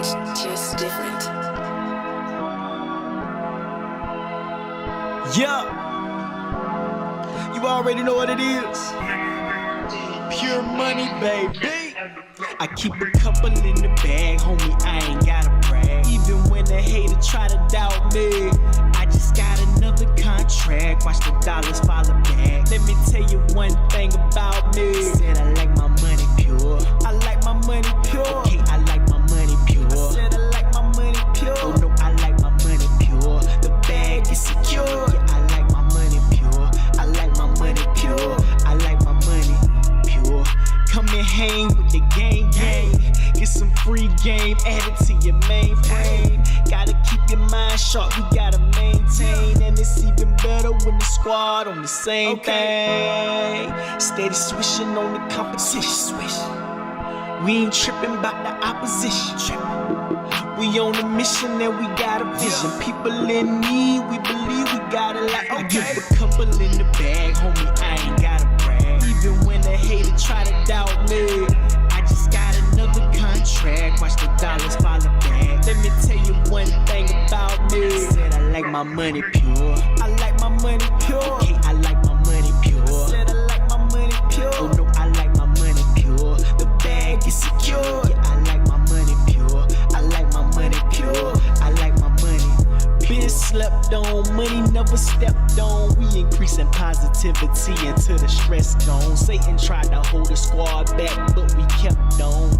It's just different. Yeah, you already know what it is. Pure money, baby. I keep a couple in the bag, homie, I ain't gotta brag. Even when the hater try to doubt me, I just got another contract. Watch the dollars follow back. Let me tell you one thing about me. Said I like my money pure. I like my money pure. Okay, I like my money pure. I said I like my money pure. Oh no, I like my money pure. The bag is secure. Yeah, I like my money pure. I like my money pure. I like my money pure. Come and hang with the gang. Get some free game added to your mainframe. Gotta keep your mind sharp, you gotta maintain. And it's even better when the squad on the same thing. Steady swishing on the competition. Swish. We ain't tripping about the opposition. We on a mission and we got a vision. People in need, we believe we got a lot. I give a couple in the bag, homie, I ain't gotta brag. Even when the hater try to doubt me, I just got another contract. Watch the dollars follow back. Let me tell you one thing about me. Said I like my money pure. I like my money pure. Okay, I like my money pure. Said I like my money pure. Oh no, I like my money pure. The bag is secure. Yeah, I like my money pure. I like my money pure. I like my money. Been slept on, money never stepped on. We increasing positivity until the stress gone. Satan tried to hold the squad back, but we kept on.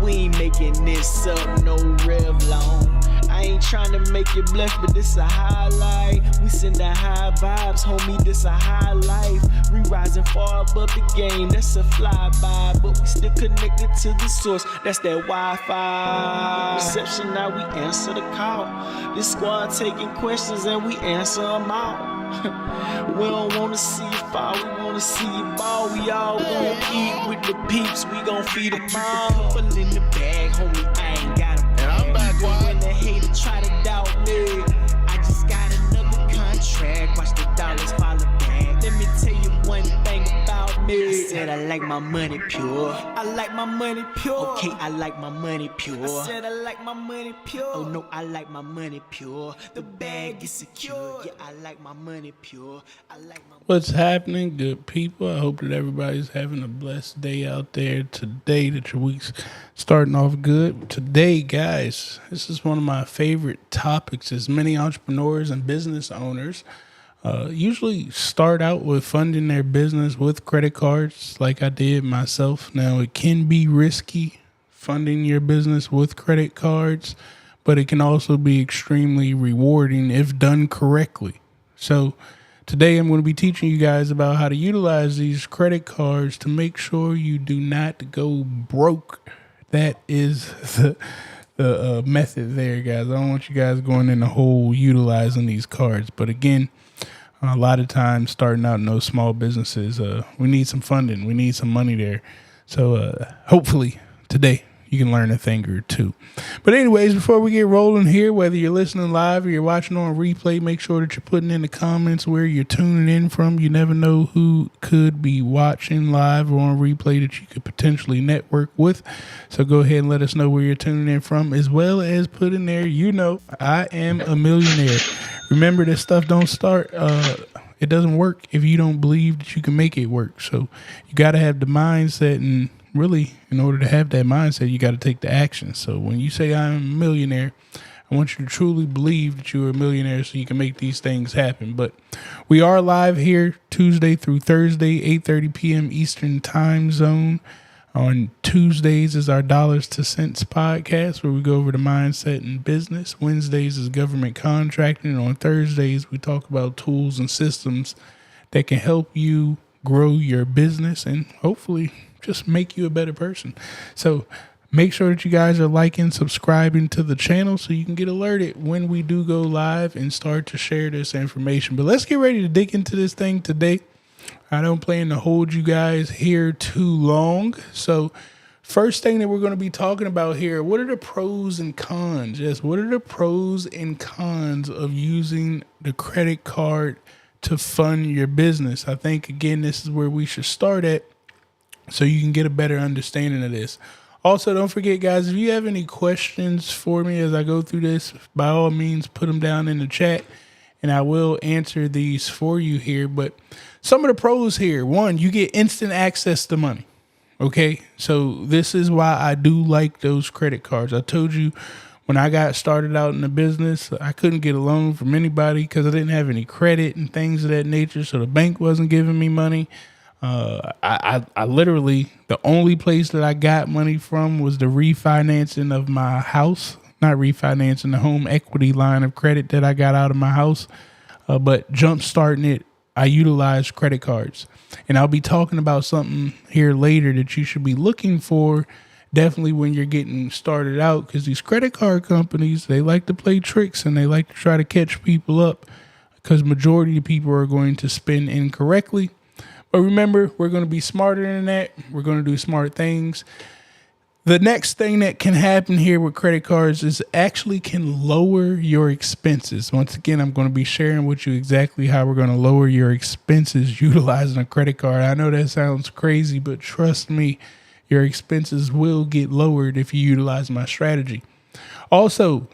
We ain't making this up, no Revlon. I ain't trying to make you blush, but this a highlight. We send the high vibes, homie, this a high life. We rising far above the game, that's a flyby. But we still connected to the source, that's that Wi-Fi. Reception, now we answer the call. This squad taking questions and we answer them all. We don't wanna see you fall, we wanna see you ball. We all gon' eat with the peeps, we gon' feed them all. Couple in the bag, homie, I ain't got a bag. I'm back, when the hater try to doubt me, I just got another contract. Watch the dollars follow back. Let me tell you one thing about me. I said I like my money pure. I like my money pure. Okay, I like my money pure. I said I like my money pure. Oh no, I like my money pure. The bag is secure. Yeah, I like my money pure. I like my. What's happening, good people? I hope that everybody's having a blessed day out there today, that your week's starting off good. Today, guys, this is one of my favorite topics, as many entrepreneurs and business owners usually start out with funding their business with credit cards, like I did myself. Now, it can be risky funding your business with credit cards, but it can also be extremely rewarding if done correctly. So today I'm going to be teaching you guys about how to utilize these credit cards to make sure you do not go broke. That is the method there, guys. I don't want you guys going in the hole utilizing these cards. But again, a lot of times starting out in those small businesses, we need some funding. We need some money there. So hopefully today you can learn a thing or two. But anyways, before we get rolling here, whether you're listening live or you're watching on replay, make sure that you're putting in the comments where you're tuning in from. You never know who could be watching live or on replay that you could potentially network with. So go ahead and let us know where you're tuning in from, as well as put in there, I am a millionaire. Remember, this stuff don't start. It doesn't work if you don't believe that you can make it work. So you got to have the mindset, and really, in order to have that mindset, you got to take the action. So when you say I'm a millionaire, I want you to truly believe that you're a millionaire so you can make these things happen. But we are live here Tuesday through Thursday, 8:30 p.m. Eastern time zone. On Tuesdays is our Dollars to Cents podcast, where we go over the mindset and business. Wednesdays is government contracting. And on Thursdays, we talk about tools and systems that can help you grow your business and hopefully just make you a better person. So make sure that you guys are liking, subscribing to the channel so you can get alerted when we do go live and start to share this information. But let's get ready to dig into this thing today. I don't plan to hold you guys here too long. So first thing that we're going to be talking about here, what are the pros and cons? Yes, what are the pros and cons of using the credit card to fund your business? I think, again, this is where we should start at so you can get a better understanding of this. Also, don't forget, guys, if you have any questions for me as I go through this, by all means, put them down in the chat and I will answer these for you here. But some of the pros here: one, you get instant access to money. Okay, so this is why I do like those credit cards. I told you when I got started out in the business, I couldn't get a loan from anybody because I didn't have any credit and things of that nature. So the bank wasn't giving me money. I literally, the only place that I got money from was the refinancing of my house, not refinancing, the home equity line of credit that I got out of my house. But jump starting it, I utilized credit cards. And I'll be talking about something here later that you should be looking for definitely when you're getting started out, because these credit card companies, they like to play tricks and they like to try to catch people up because majority of people are going to spend incorrectly. But remember, we're going to be smarter than that. We're going to do smart things. The next thing that can happen here with credit cards is actually can lower your expenses. Once again, I'm going to be sharing with you exactly how we're going to lower your expenses utilizing a credit card. I know that sounds crazy, but trust me, your expenses will get lowered if you utilize my strategy. Also,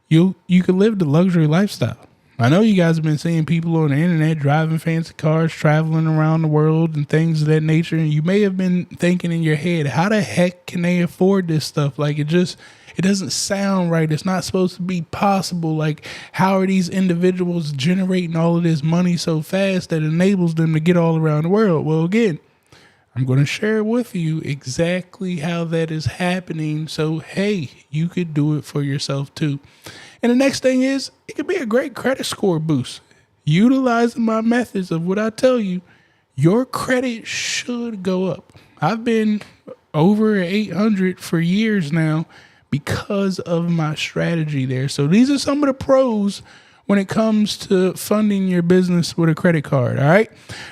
you can live the luxury lifestyle. I know you guys have been seeing people on the internet driving fancy cars, traveling around the world and things of that nature. And you may have been thinking in your head, how the heck can they afford this stuff? Like it doesn't sound right. It's not supposed to be possible. Like, how are these individuals generating all of this money so fast that enables them to get all around the world? Well, again, I'm going to share with you exactly how that is happening. So, hey, you could do it for yourself too. And the next thing is, it could be a great credit score boost. Utilizing my methods of what I tell you, your credit should go up. I've been over 800 for years now because of my strategy there. So these are some of the pros when it comes to funding your business with a credit card. All right.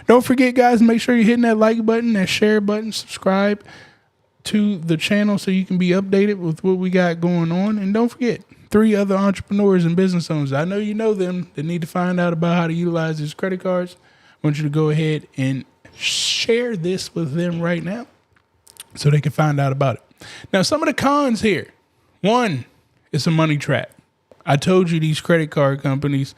Don't forget, guys, make sure you're hitting that like button, that share button, subscribe to the channel so you can be updated with what we got going on. And don't forget, 3 other entrepreneurs and business owners, I know you know them, that need to find out about how to utilize these credit cards. I want you to go ahead and share this with them right now so they can find out about it. Now, some of the cons here. 1, it's a money trap. I told you these credit card companies,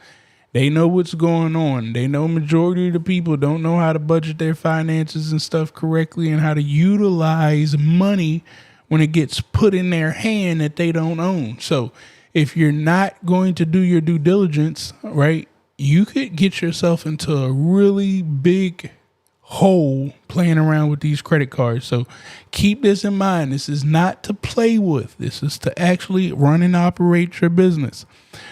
they know what's going on. They know majority of the people don't know how to budget their finances and stuff correctly and how to utilize money when it gets put in their hand that they don't own. So if you're not going to do your due diligence, right, you could get yourself into a really big hole playing around with these credit cards. So keep this in mind. This is not to play with. This is to actually run and operate your business.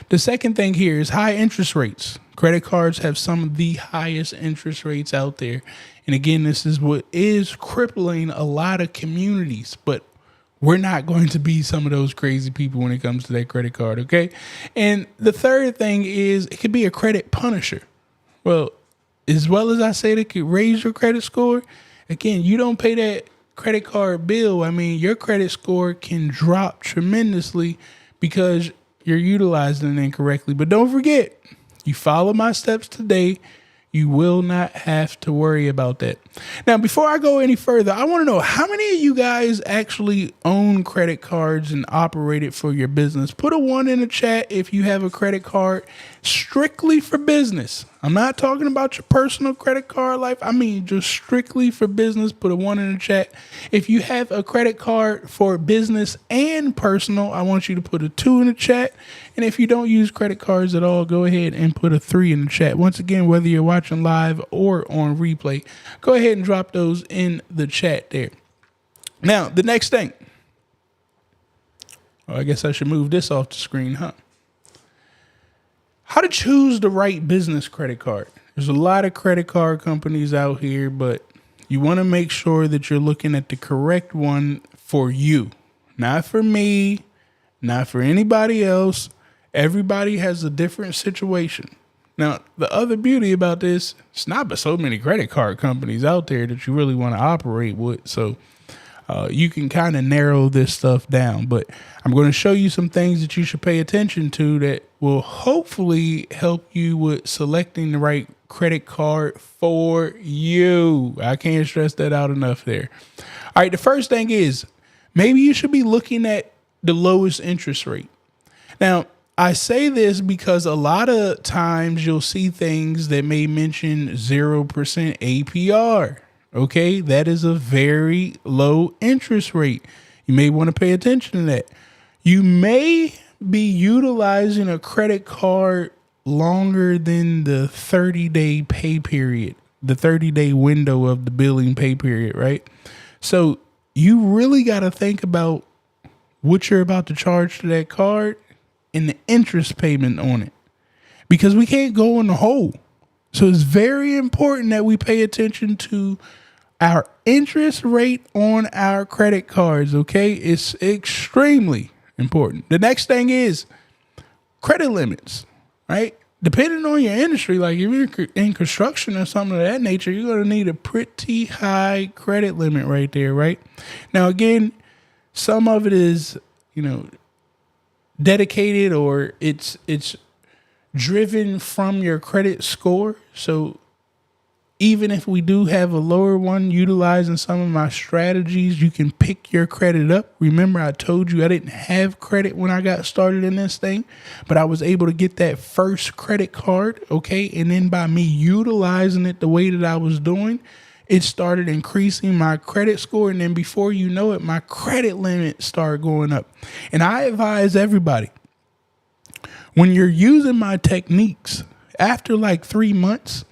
The second thing here is high interest rates. Credit cards have some of the highest interest rates out there. And again, this is what is crippling a lot of communities, but we're not going to be some of those crazy people when it comes to that credit card, okay? And the third thing is it could be a credit punisher. Well as I said, it could raise your credit score. Again, you don't pay that credit card bill. I mean, your credit score can drop tremendously because you're utilizing it incorrectly. But don't forget, you follow my steps today, you will not have to worry about that. Now, before I go any further, I want to know how many of you guys actually own credit cards and operate it for your business. Put a 1 in the chat if you have a credit card strictly for business. I'm not talking about your personal credit card life. I mean, just strictly for business. Put a 1 in the chat. If you have a credit card for business and personal, I want you to put a 2 in the chat. And if you don't use credit cards at all, go ahead and put a 3 in the chat. Once again, whether you're watching live or on replay, go ahead and drop those in the chat there. Now, the next thing. Well, I guess I should move this off the screen, huh? How to choose the right business credit card. There's a lot of credit card companies out here, but you want to make sure that you're looking at the correct one for you. Not for me, not for anybody else. Everybody has a different situation. Now, the other beauty about this, it's not but so many credit card companies out there that you really want to operate with. So you can kind of narrow this stuff down. But I'm going to show you some things that you should pay attention to that will hopefully help you with selecting the right credit card for you. I can't stress that out enough there. All right, the first thing is maybe you should be looking at the lowest interest rate. Now, I say this because a lot of times you'll see things that may mention 0% APR. Okay, that is a very low interest rate. You may want to pay attention to that. You may be utilizing a credit card longer than the 30-day pay period, the 30-day window of the billing pay period, right? So you really got to think about what you're about to charge to that card and the interest payment on it, because we can't go in the hole. So it's very important that we pay attention to our interest rate on our credit cards. Okay. It's extremely important. The next thing is credit limits, right? Depending on your industry, like if you're in construction or something of that nature, you're going to need a pretty high credit limit right there, right? Now, again, some of it is, dedicated, or it's driven from your credit score. So even if we do have a lower one, utilizing some of my strategies, you can pick your credit up. Remember, I told you I didn't have credit when I got started in this thing, but I was able to get that first credit card. Okay. And then by me utilizing it the way that I was doing, it started increasing my credit score. And then before you know it, my credit limit started going up. And I advise everybody, when you're using my techniques, after like 3 months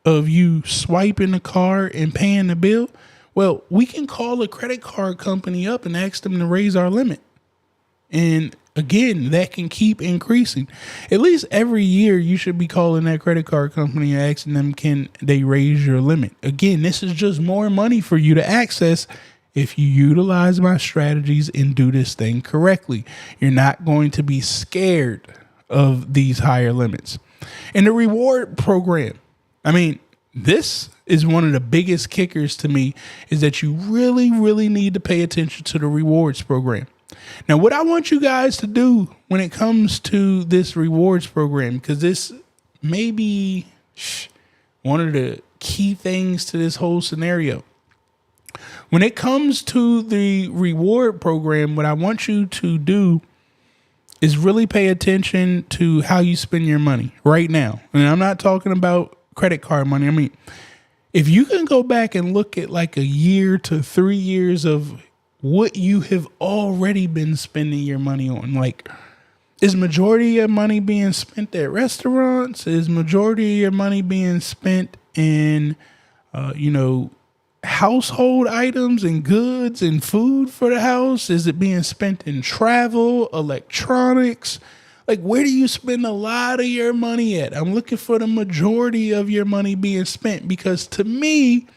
of you swiping the card and paying the bill, well, we can call a credit card company up and ask them to raise our limit. And again, that can keep increasing. At least every year, you should be calling that credit card company and asking them, can they raise your limit? Again, this is just more money for you to access if you utilize my strategies and do this thing correctly. You're not going to be scared of these higher limits. And the reward program, this is one of the biggest kickers to me, is that you really, really need to pay attention to the rewards program. Now, what I want you guys to do when it comes to this rewards program, because this may be one of the key things to this whole scenario. When it comes to the reward program, what I want you to do is really pay attention to how you spend your money right now. And I'm not talking about credit card money. If you can go back and look at like a year to 3 years of what you have already been spending your money on, like, is majority of your money being spent at restaurants? Is majority of your money being spent in, household items and goods and food for the house? Is it being spent in travel, electronics? Like, where do you spend a lot of your money at? I'm looking for the majority of your money being spent, because to me,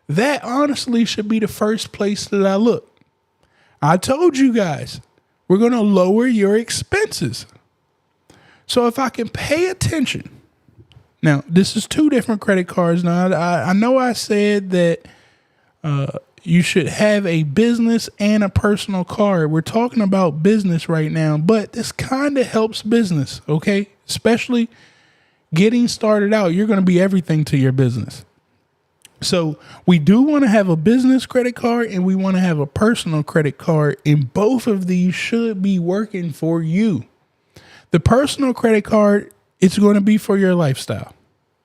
that honestly should be the first place that I look. I told you guys, we're going to lower your expenses. So if I can pay attention. Now, this is 2 different credit cards. Now, I know I said that you should have a business and a personal card. We're talking about business right now, but this kind of helps business, okay? Especially getting started out. You're going to be everything to your business. So we do want to have a business credit card and we want to have a personal credit card, and both of these should be working for you. The personal credit card, it's going to be for your lifestyle,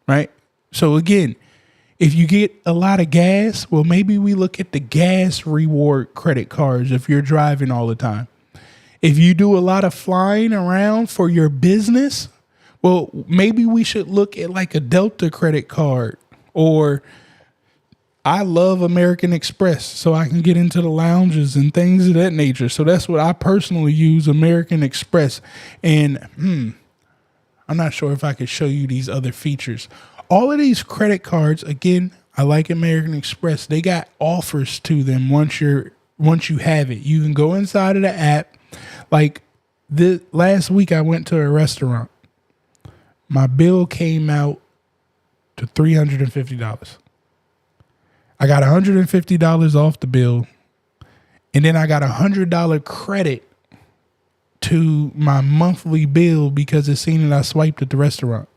right? So again, if you get a lot of gas, well, maybe we look at the gas reward credit cards if you're driving all the time. If you do a lot of flying around for your business, well, maybe we should look at like a Delta credit card. Or I love American Express, so I can get into the lounges and things of that nature. So that's what I personally use, American Express. And I'm not sure if I could show you these other features. All of these credit cards, again, I like American Express. They got offers to them once you have it. You can go inside of the app. Like last week, I went to a restaurant. My bill came out to $350. I got $150 off the bill, and then I got $100 credit to my monthly bill because it seen that I swiped at the restaurant.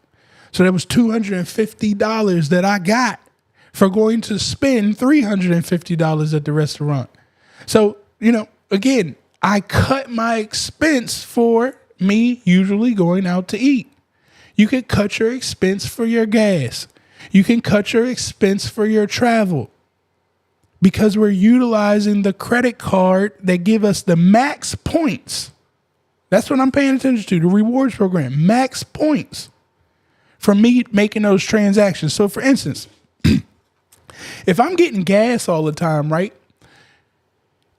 So that was $250 that I got for going to spend $350 at the restaurant. So Again, I cut my expense for me usually going out to eat. You can cut your expense for your gas. You can cut your expense for your travel because we're utilizing the credit card that give us the max points. That's what I'm paying attention to, the rewards program, max points for me making those transactions. So for instance, if I'm getting gas all the time, right?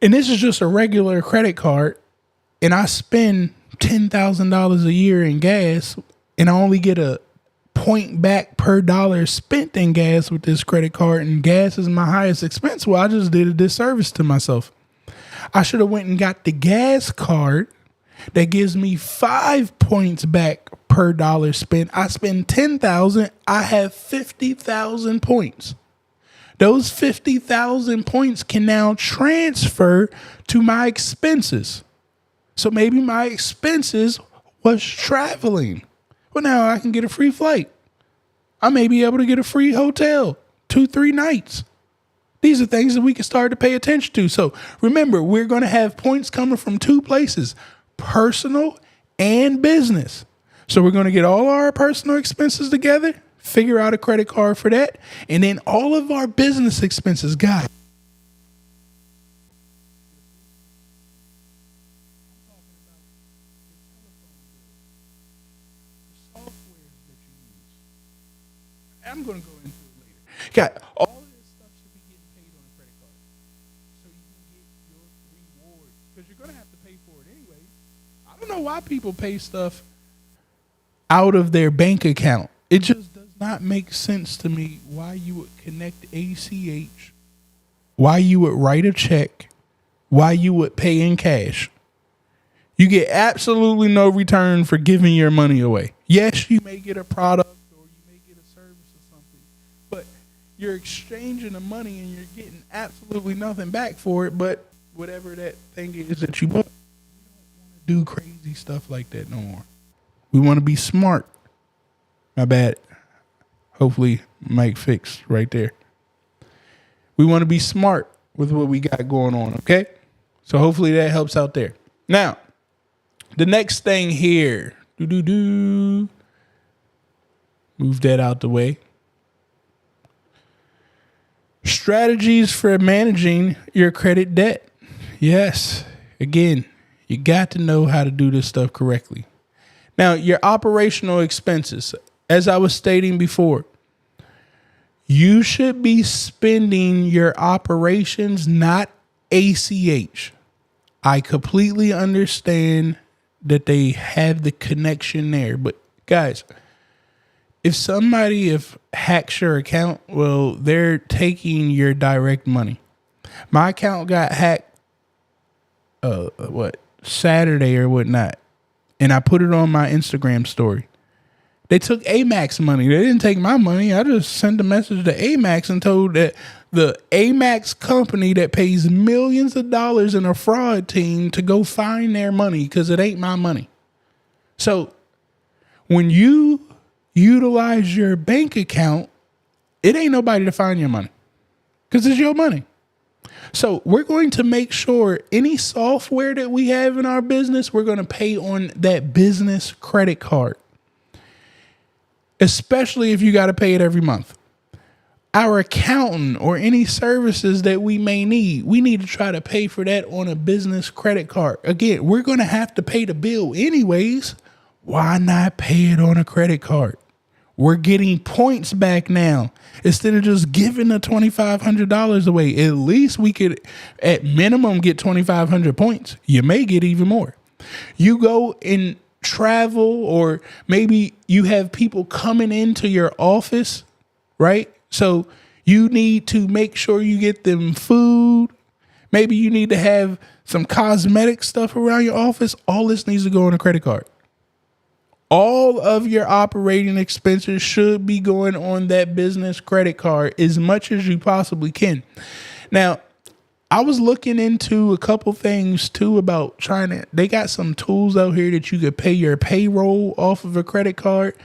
And this is just a regular credit card and I spend $10,000 a year in gas and I only get a point back per dollar spent in gas with this credit card and gas is my highest expense. Well, I just did a disservice to myself. I should have went and got the gas card that gives me 5 points back per dollar spent. I spend 10,000. I have 50,000 points. Those 50,000 points can now transfer to my expenses. So maybe my expenses was traveling. Well, now I can get a free flight. I may be able to get a free hotel, 2-3 nights. These are things that we can start to pay attention to. So remember, we're going to have points coming from two places, personal and business. So we're going to get all our personal expenses together, figure out a credit card for that, and then all of our business expenses, guys. I'm going to go into it later. Got all of this stuff should be getting paid on a credit card, so you can get your rewards because you're going to have to pay for it anyway. I don't know why people pay stuff out of their bank account. It just does not make sense to me why you would connect ACH, why you would write a check, why you would pay in cash. You get absolutely no return for giving your money away. Yes, you may get a product or you may get a service or something, but you're exchanging the money and you're getting absolutely nothing back for it but whatever that thing is that you bought. We don't want to do crazy stuff like that no more. We want to be smart. My bad. Hopefully mic fixed right there. We want to be smart with what we got going on, okay? So hopefully that helps out there. Now, the next thing here. Move that out the way. Strategies for managing your credit debt. Yes. Again, you got to know how to do this stuff correctly. Now, your operational expenses, as I was stating before, you should be spending your operations, not ACH. I completely understand that they have the connection there. But guys, if somebody hacks your account, well, they're taking your direct money. My account got hacked, Saturday or whatnot. And I put it on my Instagram story. They took Amex money. They didn't take my money. I just sent a message to Amex and told that the Amex company that pays millions of dollars in a fraud team to go find their money because it ain't my money. So when you utilize your bank account, it ain't nobody to find your money because it's your money. So we're going to make sure any software that we have in our business, we're going to pay on that business credit card, especially if you got to pay it every month. Our accountant or any services that we may need, we need to try to pay for that on a business credit card. Again, we're going to have to pay the bill anyways. Why not pay it on a credit card? We're getting points back now. Instead of just giving the $2,500 away, at least we could at minimum get 2,500 points. You may get even more. You go and travel, or maybe you have people coming into your office, right? So you need to make sure you get them food. Maybe you need to have some cosmetic stuff around your office. All this needs to go on a credit card. All of your operating expenses should be going on that business credit card as much as you possibly can. Now, I was looking into a couple things too about they got some tools out here that you could pay your payroll off of a credit card.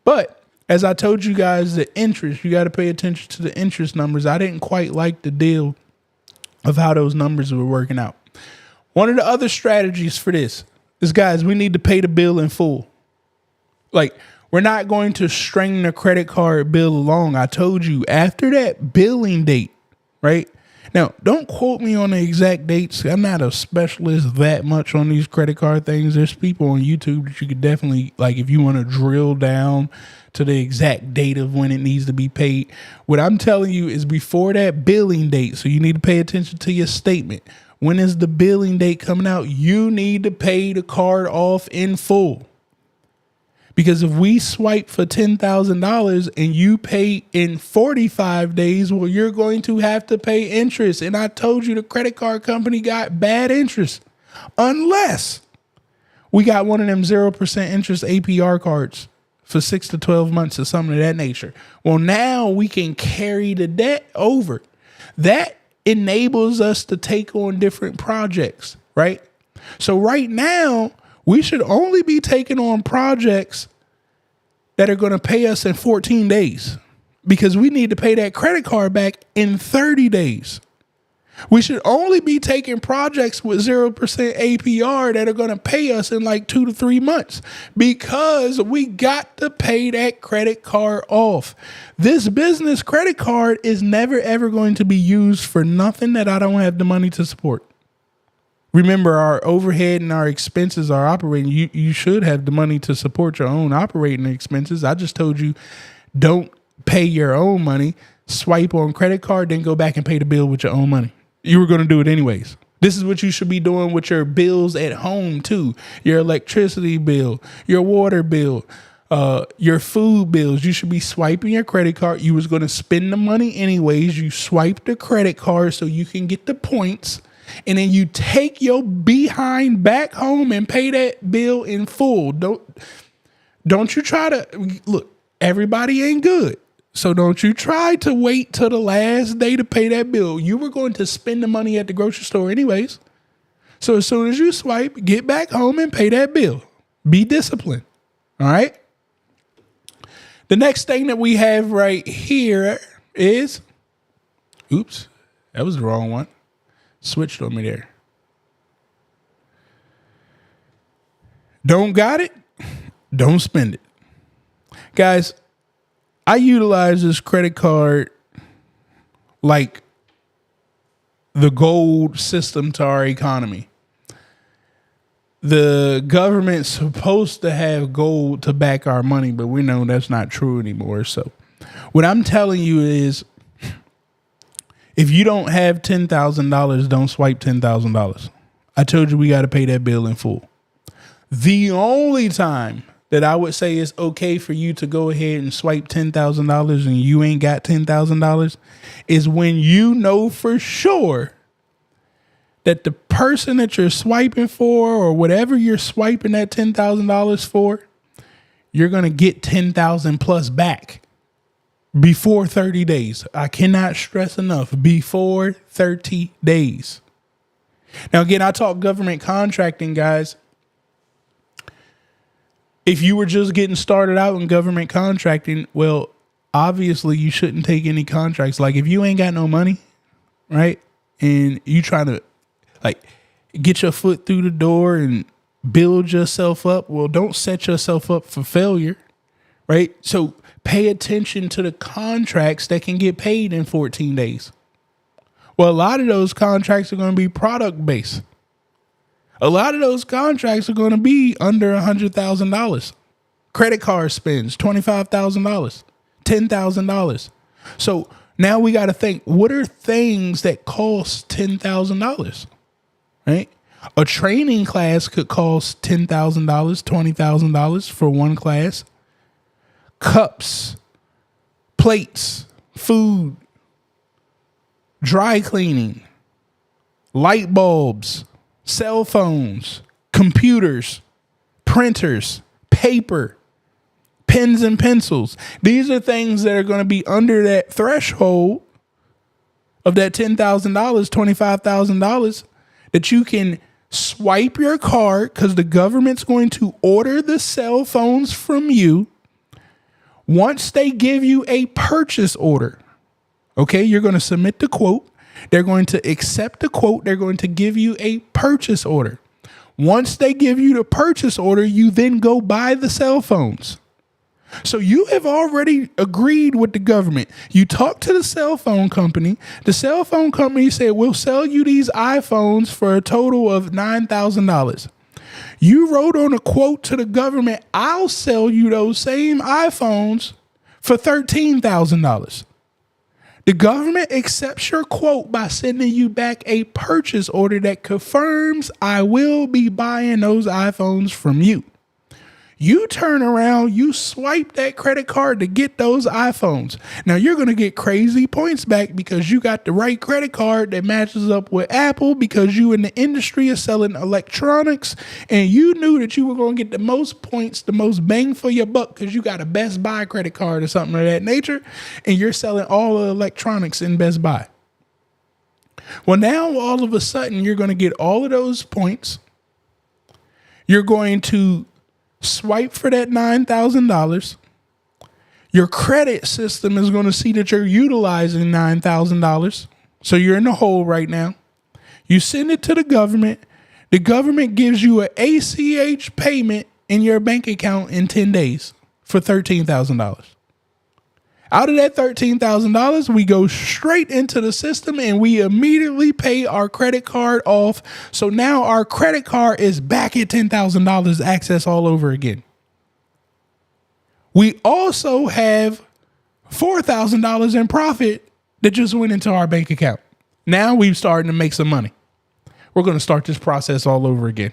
But as I told you guys, the interest, you got to pay attention to the interest numbers. I didn't quite like the deal of how those numbers were working out. One of the other strategies for this is, guys, we need to pay the bill in full. Like, we're not going to string the credit card bill along. I told you after that billing date, right? Now, don't quote me on the exact dates. I'm not a specialist that much on these credit card things. There's people on YouTube that you could definitely, like, if you want to drill down to the exact date of when it needs to be paid. What I'm telling you is before that billing date. So you need to pay attention to your statement. When is the billing date coming out? You need to pay the card off in full. Because if we swipe for $10,000 and you pay in 45 days, well, you're going to have to pay interest. And I told you the credit card company got bad interest. Unless we got one of them 0% interest APR cards for 6 to 12 months or something of that nature. Well, now we can carry the debt over. That enables us to take on different projects, right? So right now, we should only be taking on projects that are going to pay us in 14 days because we need to pay that credit card back in 30 days. We should only be taking projects with 0% APR that are going to pay us in like 2 to 3 months because we got to pay that credit card off. This business credit card is never, ever going to be used for nothing that I don't have the money to support. Remember, our overhead and our expenses are operating. You should have the money to support your own operating expenses. I just told you, don't pay your own money, swipe on credit card, then go back and pay the bill with your own money. You were going to do it anyways. This is what you should be doing with your bills at home too. Your electricity bill, your water bill, your food bills. You should be swiping your credit card. You was going to spend the money anyways. You swipe the credit card so you can get the points. And then you take your behind back home and pay that bill in full. Don't you try to look, everybody ain't good. So don't you try to wait till the last day to pay that bill. You were going to spend the money at the grocery store anyways. So as soon as you swipe, get back home and pay that bill. Be disciplined. All right. The next thing that we have right here is, oops, that was the wrong one. Switched on me there. Don't got it? Don't spend it. Guys, I utilize this credit card like the gold system to our economy. The government's supposed to have gold to back our money, but we know that's not true anymore. So what I'm telling you is, if you don't have $10,000, don't swipe $10,000. I told you we got to pay that bill in full. The only time that I would say it's okay for you to go ahead and swipe $10,000 and you ain't got $10,000 is when you know for sure that the person that you're swiping for or whatever you're swiping that $10,000 for, you're going to get $10,000 plus back. Before 30 days. I cannot stress enough. Before 30 days. Now, again, I talk government contracting, guys. If you were just getting started out in government contracting, well, obviously you shouldn't take any contracts. Like if you ain't got no money, right? And you trying to like get your foot through the door and build yourself up. Well, don't set yourself up for failure, right? So pay attention to the contracts that can get paid in 14 days. Well, a lot of those contracts are going to be product based. A lot of those contracts are going to be under $100,000. Credit card spends $25,000, $10,000. So now we got to think, what are things that cost $10,000, right? A training class could cost $10,000, $20,000 for one class. Cups, plates, food, dry cleaning, light bulbs, cell phones, computers, printers, paper, pens and pencils. These are things that are going to be under that threshold of that $10,000, $25,000 that you can swipe your card because the government's going to order the cell phones from you. Once they give you a purchase order, okay, you're going to submit the quote. They're going to accept the quote. They're going to give you a purchase order. Once they give you the purchase order, you then go buy the cell phones. So you have already agreed with the government. You talk to the cell phone company. The cell phone company said, we'll sell you these iPhones for a total of $9,000. You wrote on a quote to the government, I'll sell you those same iPhones for $13,000. The government accepts your quote by sending you back a purchase order that confirms I will be buying those iPhones from you. You turn around, you swipe that credit card to get those iPhones. Now you're going to get crazy points back because you got the right credit card that matches up with Apple, because you in the industry of selling electronics and you knew that you were going to get the most points, the most bang for your buck, because you got a Best Buy credit card or something of that nature, and you're selling all the electronics in Best Buy. Well, now all of a sudden you're going to get all of those points. You're going to swipe for that $9,000. Your credit system is going to see that you're utilizing $9,000. So you're in the hole right now. You send it to the government. The government gives you an ACH payment in your bank account in 10 days for $13,000. Out of that $13,000, we go straight into the system and we immediately pay our credit card off. So now our credit card is back at $10,000 access all over again. We also have $4,000 in profit that just went into our bank account. Now we're starting to make some money. We're going to start this process all over again.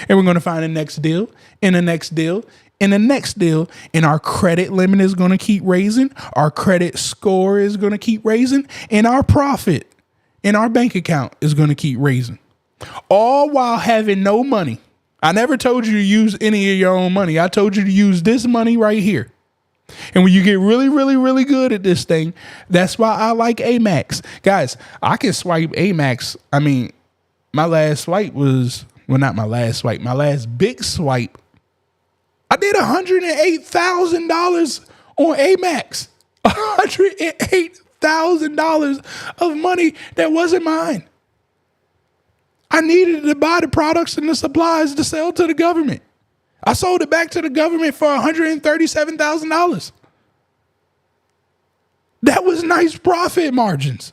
And we're going to find the next deal and the next deal and the next deal, and our credit limit is going to keep raising. Our credit score is going to keep raising, and our profit in our bank account is going to keep raising, all while having no money. I never told you to use any of your own money. I told you to use this money right here. And when you get really, really, really good at this thing, that's why I like Amex. Guys, I can swipe Amex. I mean, my last swipe was, well, not my last swipe, my last big swipe, I did $108,000 on Amex. $108,000 of money that wasn't mine. I needed to buy the products and the supplies to sell to the government. I sold it back to the government for $137,000. That was nice profit margins.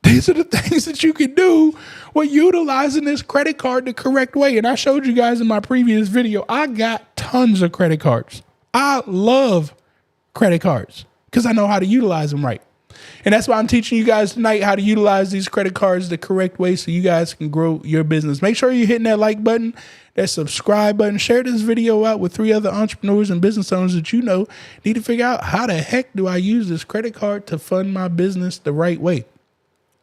These are the things that you can do with utilizing this credit card the correct way. And I showed you guys in my previous video, I got tons of credit cards. I love credit cards because I know how to utilize them right. And that's why I'm teaching you guys tonight how to utilize these credit cards the correct way so you guys can grow your business. Make sure you're hitting that like button, that subscribe button. Share this video out with 3 other entrepreneurs and business owners that you know need to figure out, how the heck do I use this credit card to fund my business the right way?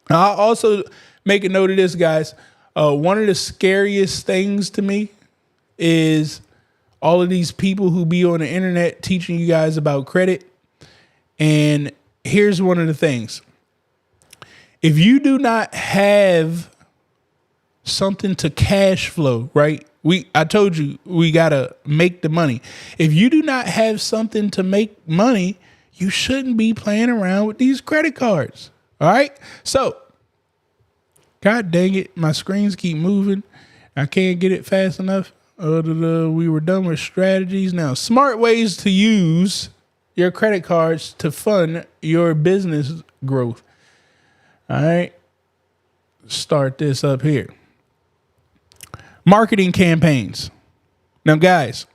I'll also make a note of this, guys. One of the scariest things to me is all of these people who be on the internet teaching you guys about credit. And here's one of the things. If you do not have something to cash flow, right? I told you we got to make the money. If you do not have something to make money, you shouldn't be playing around with these credit cards. All right. So, God dang it, my screens keep moving. I can't get it fast enough. We were done with strategies. Now, smart ways to use your credit cards to fund your business growth. All right. Start this up here. Marketing campaigns. Now, guys,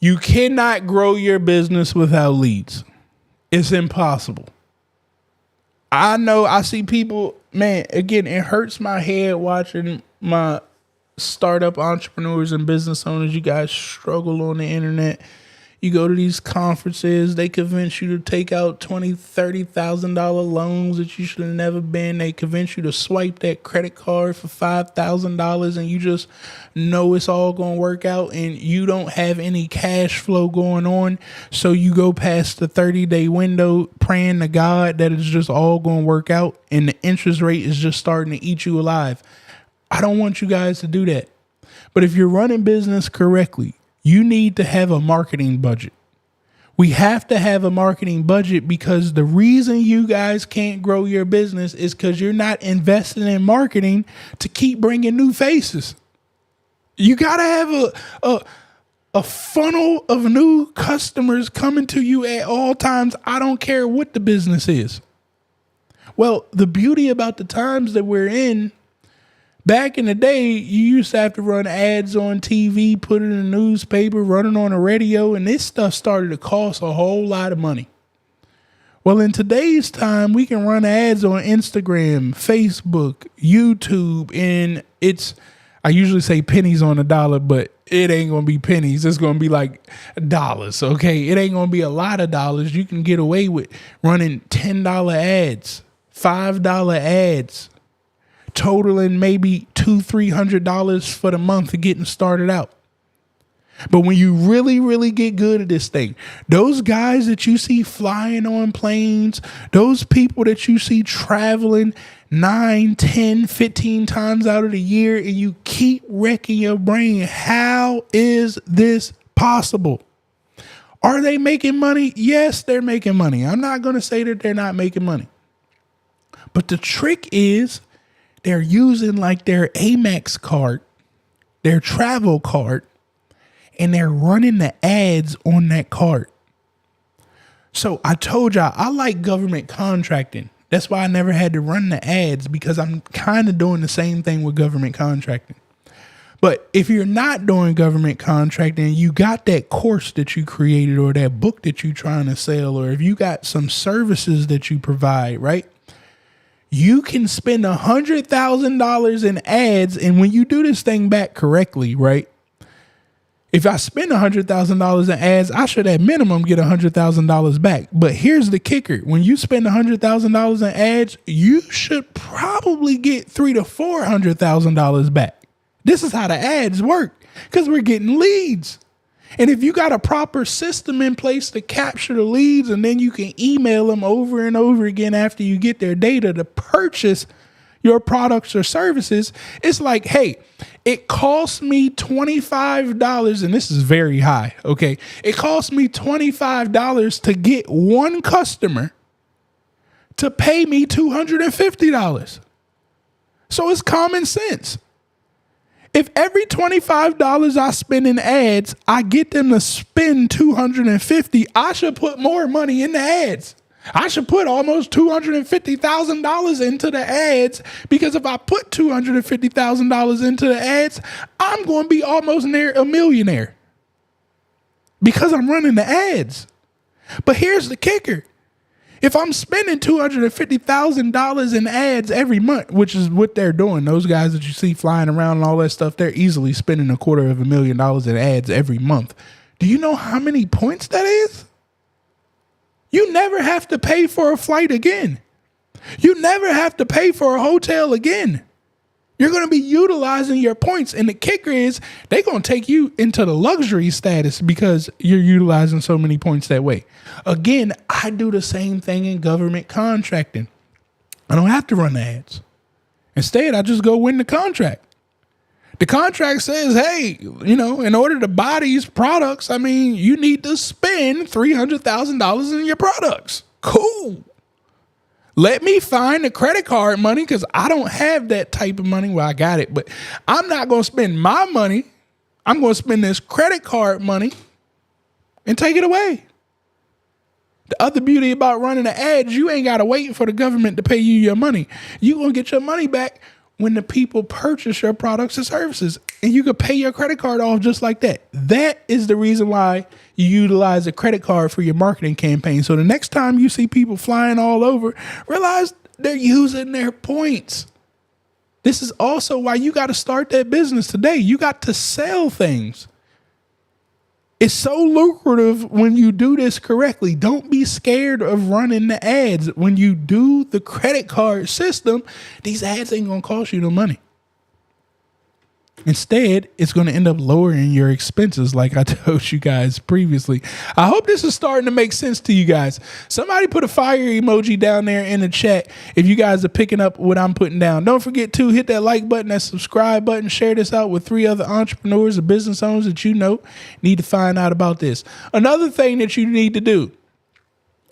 you cannot grow your business without leads. It's impossible. I know I see people, man, again, it hurts my head watching my startup entrepreneurs and business owners. You guys struggle on the internet. You go to these conferences, they convince you to take out $20,000, $30,000 loans that you should have never been. They convince you to swipe that credit card for $5,000 and you just know it's all going to work out and you don't have any cash flow going on. So you go past the 30-day window praying to God that it's just all going to work out and the interest rate is just starting to eat you alive. I don't want you guys to do that. But if you're running business correctly, you need to have a marketing budget. We have to have a marketing budget because the reason you guys can't grow your business is because you're not investing in marketing to keep bringing new faces. You got to have a funnel of new customers coming to you at all times. I don't care what the business is. Well, the beauty about the times that we're in, back in the day, you used to have to run ads on TV, put it in a newspaper, run it on the radio, and this stuff started to cost a whole lot of money. Well, in today's time, we can run ads on Instagram, Facebook, YouTube, and I usually say pennies on a dollar, but it ain't going to be pennies. It's going to be like dollars, okay? It ain't going to be a lot of dollars. You can get away with running $10 ads, $5 ads, totaling maybe $200-$300 for the month of getting started out. But when you really, really get good at this thing, those guys that you see flying on planes, those people that you see traveling 9, 10, 15 times out of the year, and you keep wrecking your brain, how is this possible? Are they making money? Yes, they're making money. I'm not going to say that they're not making money. But the trick is they're using like their Amex card, their travel card, and they're running the ads on that card. So I told y'all, I like government contracting. That's why I never had to run the ads, because I'm kind of doing the same thing with government contracting. But if you're not doing government contracting, you got that course that you created or that book that you're trying to sell, or if you got some services that you provide, right? You can spend $100,000 in ads. And when you do this thing back correctly, right? If I spend $100,000 in ads, I should at minimum get $100,000 back. But here's the kicker. When you spend $100,000 in ads, you should probably get $300,000 to $400,000 back. This is how the ads work, because we're getting leads. And if you got a proper system in place to capture the leads, and then you can email them over and over again after you get their data to purchase your products or services, it's like, hey, it costs me $25, and this is very high, okay? It costs me $25 to get one customer to pay me $250. So it's common sense. If every $25 I spend in ads, I get them to spend $250, I should put more money in the ads. I should put almost $250,000 into the ads, because if I put $250,000 into the ads, I'm going to be almost near a millionaire because I'm running the ads. But here's the kicker. If I'm spending $250,000 in ads every month, which is what they're doing, those guys that you see flying around and all that stuff, they're easily spending $250,000 in ads every month. Do you know how many points that is? You never have to pay for a flight again. You never have to pay for a hotel again. You're going to be utilizing your points. And the kicker is they're going to take you into the luxury status because you're utilizing so many points that way. Again, I do the same thing in government contracting. I don't have to run the ads. Instead, I just go win the contract. The contract says, hey, in order to buy these products, you need to spend $300,000 in your products. Cool. Let me find the credit card money, because I don't have that type of money. Well, I got it, but I'm not going to spend my money. I'm going to spend this credit card money and take it away. The other beauty about running the ads, you ain't got to wait for the government to pay you your money. You're going to get your money back when the people purchase your products and services, and you can pay your credit card off just like that. That is the reason why you utilize a credit card for your marketing campaign. So the next time you see people flying all over, realize they're using their points. This is also why you got to start that business today. You got to sell things. It's so lucrative when you do this correctly. Don't be scared of running the ads. When you do the credit card system, these ads ain't going to cost you no money. Instead, it's going to end up lowering your expenses, like I told you guys previously. I hope this is starting to make sense to you guys. Somebody put a fire emoji down there in the chat if you guys are picking up what I'm putting down. Don't forget to hit that like button, that subscribe button, share this out with 3 other entrepreneurs or business owners that you know need to find out about this. Another thing that you need to do,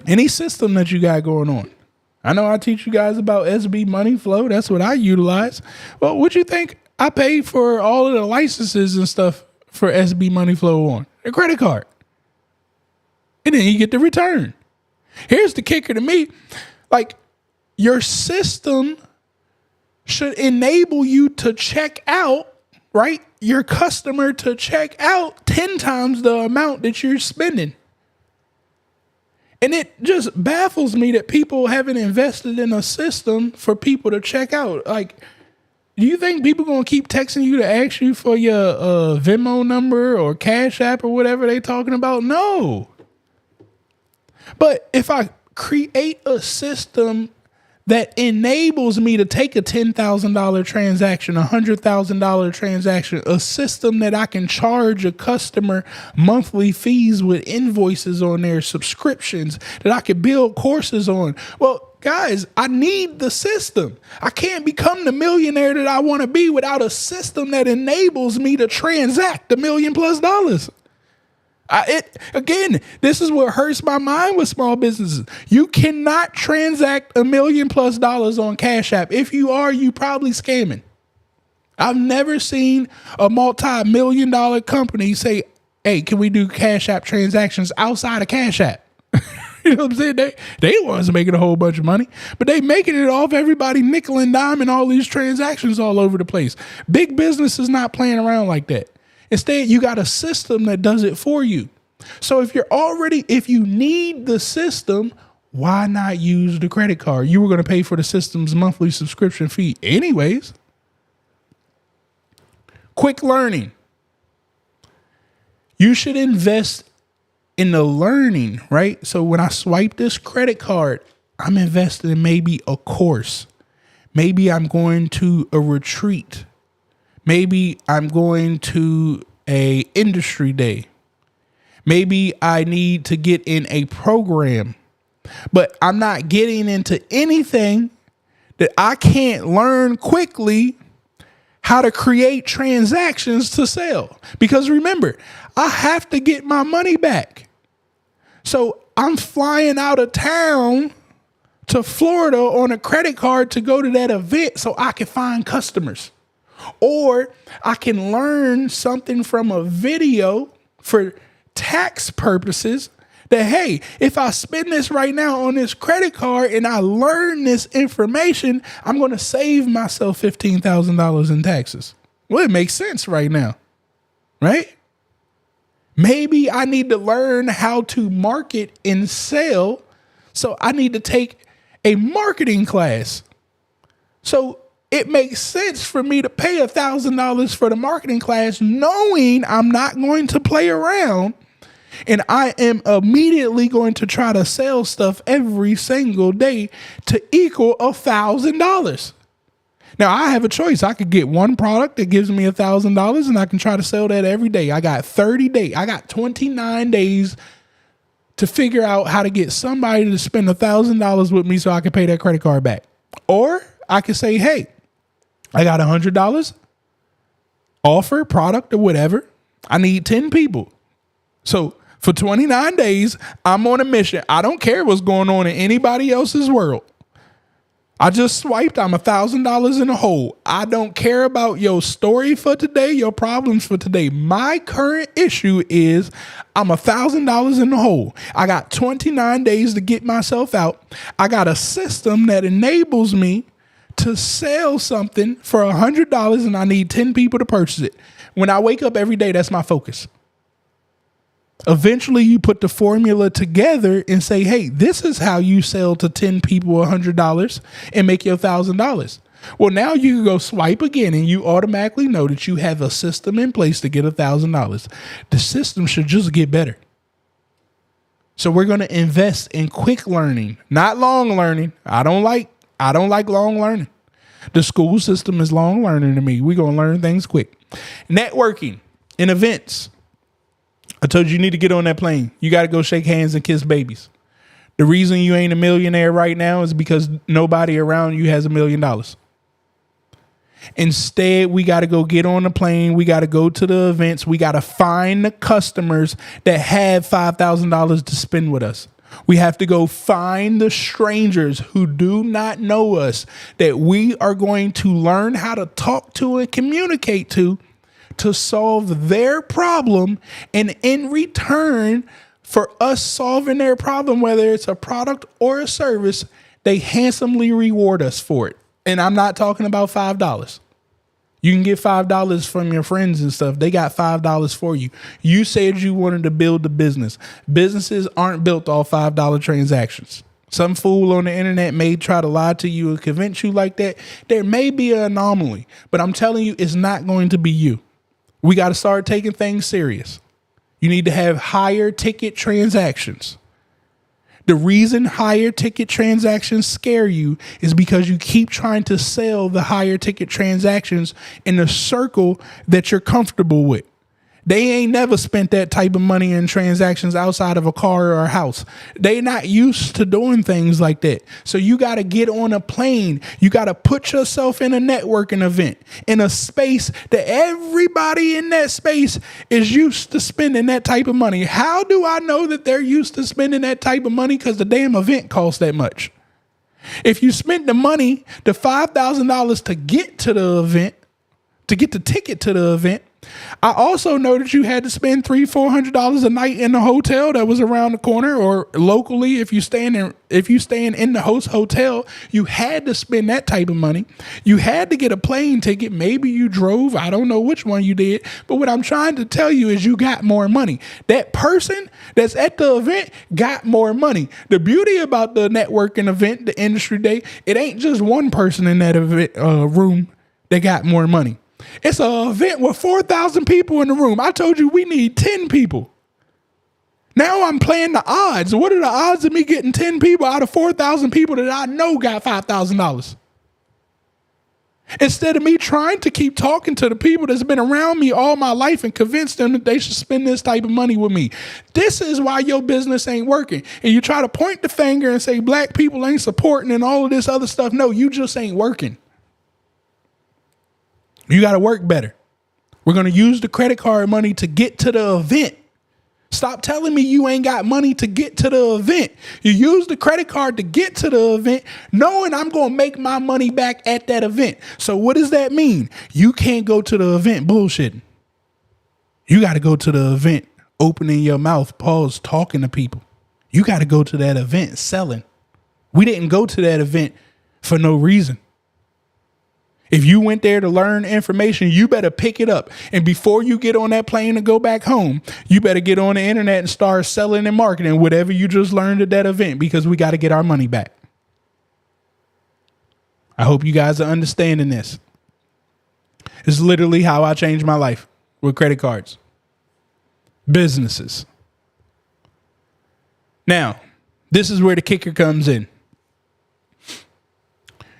any system that you got going on. I know I teach you guys about SB Money Flow. That's what I utilize. Well, what you think I paid for all of the licenses and stuff for SB Money Flow on a credit card? And then you get the return. Here's the kicker to me. Like, your system should enable you to check out, right? Your customer to check out 10 times the amount that you're spending. And it just baffles me that people haven't invested in a system for people to check out. Like, do you think people going to keep texting you to ask you for your Venmo number or Cash App or whatever they talking about? No. But if I create a system that enables me to take a $10,000 transaction, a $100,000 transaction, a system that I can charge a customer monthly fees with invoices on their subscriptions, that I can build courses on. Well, guys, I need the system. I can't become the millionaire that I want to be without a system that enables me to transact $1 million+ dollars. Again, this is what hurts my mind with small businesses. You cannot transact $1 million+ dollars on Cash App. If you are, you probably scamming. I've never seen a multi-million-dollar company say, hey, can we do Cash App transactions outside of Cash App? You know what I'm saying? They the ones making a whole bunch of money, but they making it off everybody nickel and diming all these transactions all over the place. Big business is not playing around like that. Instead, you got a system that does it for you. So if you need the system, why not use the credit card? You were going to pay for the system's monthly subscription fee anyways. Quick learning. You should invest in the learning, right? So when I swipe this credit card, I'm investing in maybe a course. Maybe I'm going to a retreat. Maybe I'm going to a industry day. Maybe I need to get in a program, but I'm not getting into anything that I can't learn quickly how to create transactions to sell. Because remember, I have to get my money back. So I'm flying out of town to Florida on a credit card to go to that event so I can find customers. Or I can learn something from a video for tax purposes that, hey, if I spend this right now on this credit card and I learn this information, I'm going to save myself $15,000 in taxes. Well, it makes sense right now, right? Maybe I need to learn how to market and sell, so I need to take a marketing class. So it makes sense for me to pay $1,000 for the marketing class, knowing I'm not going to play around, and I am immediately going to try to sell stuff every single day to equal $1,000. Now, I have a choice. I could get one product that gives me $1,000 and I can try to sell that every day. I got 30 days. I got 29 days to figure out how to get somebody to spend $1,000 with me so I can pay that credit card back. Or I could say, hey, I got $100 offer, product, or whatever. I need 10 people. So for 29 days, I'm on a mission. I don't care what's going on in anybody else's world. I just swiped. I'm $1,000 in the hole. I don't care about your story for today, your problems for today. My current issue is I'm $1,000 in the hole. I got 29 days to get myself out. I got a system that enables me to sell something for $100 and I need 10 people to purchase it. When I wake up every day, that's my focus. Eventually, you put the formula together and say, hey, this is how you sell to 10 people $100 and make your $1,000. Well, now you can go swipe again and you automatically know that you have a system in place to get $1,000. The system should just get better. So we're going to invest in quick learning, not long learning. I don't like long learning. The school system is long learning to me. We're going to learn things quick. Networking and events. I told you need to get on that plane. You got to go shake hands and kiss babies. The reason you ain't a millionaire right now is because nobody around you has $1 million. Instead, we got to go get on the plane. We got to go to the events. We got to find the customers that have $5,000 to spend with us. We have to go find the strangers who do not know us that we are going to learn how to talk to and communicate to solve their problem. And in return for us solving their problem, whether it's a product or a service, they handsomely reward us for it. And I'm not talking about $5. You can get $5 from your friends and stuff. They got $5 for you. You said you wanted to build a business. Businesses aren't built off $5 transactions. Some fool on the internet may try to lie to you and convince you like that. There may be an anomaly, but I'm telling you, it's not going to be you. We got to start taking things serious. You need to have higher ticket transactions. The reason higher ticket transactions scare you is because you keep trying to sell the higher ticket transactions in a circle that you're comfortable with. They ain't never spent that type of money in transactions outside of a car or a house. They not used to doing things like that. So you got to get on a plane. You got to put yourself in a networking event in a space that everybody in that space is used to spending that type of money. How do I know that they're used to spending that type of money? Because the damn event costs that much. If you spent the money, the $5,000 to get to the event, to get the ticket to the event, I also know that you had to spend $300-400 a night in the hotel that was around the corner, or locally if you staying in the host hotel, you had to spend that type of money. You had to get a plane ticket. Maybe you drove. I don't know which one you did. But what I'm trying to tell you is you got more money. That person that's at the event got more money. The beauty about the networking event, the industry day, it ain't just one person in that event room that got more money. It's an event with 4,000 people in the room. I told you we need 10 people. Now I'm playing the odds. What are the odds of me getting 10 people out of 4,000 people that I know got $5,000? Instead of me trying to keep talking to the people that's been around me all my life and convince them that they should spend this type of money with me. This is why your business ain't working. And you try to point the finger and say black people ain't supporting and all of this other stuff. No, you just ain't working. You got to work better. We're going to use the credit card money to get to the event. Stop telling me you ain't got money to get to the event. You use the credit card to get to the event, knowing I'm going to make my money back at that event. So what does that mean? You can't go to the event bullshitting. You got to go to the event opening your mouth, pause, talking to people. You got to go to that event selling. We didn't go to that event for no reason. If you went there to learn information, you better pick it up. And before you get on that plane and go back home, you better get on the internet and start selling and marketing whatever you just learned at that event, because we got to get our money back. I hope you guys are understanding this. It's literally how I changed my life with credit cards. Businesses. Now, this is where the kicker comes in.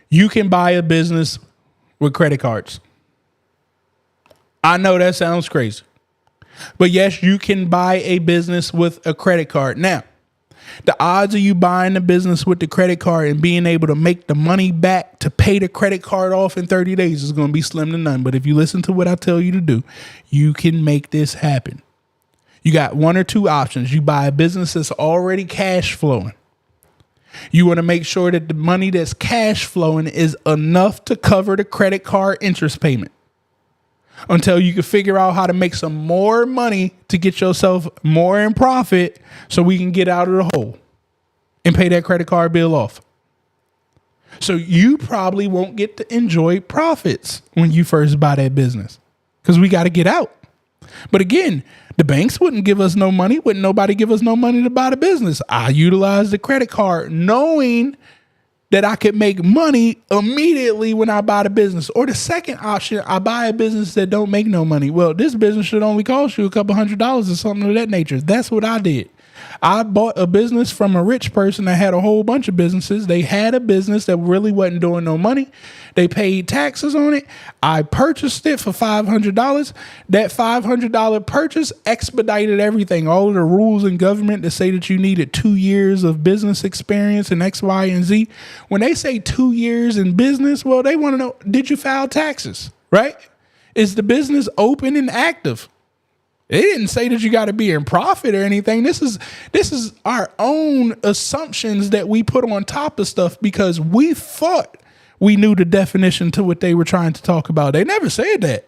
You can buy a business with credit cards. I know that sounds crazy, but yes, you can buy a business with a credit card. Now, the odds of you buying a business with the credit card and being able to make the money back to pay the credit card off in 30 days is going to be slim to none. But if you listen to what I tell you to do, you can make this happen. You got one or two options. You buy a business that's already cash flowing. You want to make sure that the money that's cash flowing is enough to cover the credit card interest payment until you can figure out how to make some more money to get yourself more in profit so we can get out of the hole and pay that credit card bill off. So you probably won't get to enjoy profits when you first buy that business because we got to get out. But again, the banks wouldn't give us no money. Wouldn't nobody give us no money to buy the business. I utilize the credit card knowing that I could make money immediately when I buy the business. Or the second option, I buy a business that don't make no money. Well, this business should only cost you a couple $100s or something of that nature. That's what I did. I bought a business from a rich person that had a whole bunch of businesses. They had a business that really wasn't doing no money. They paid taxes on it. I purchased it for $500. That $500 purchase expedited everything. All of the rules in government that say that you needed 2 years of business experience and X, Y, and Z. When they say 2 years in business, well, they want to know, did you file taxes, right? Is the business open and active? They didn't say that you got to be in profit or anything. This is our own assumptions that we put on top of stuff because we thought we knew the definition to what they were trying to talk about. They never said that.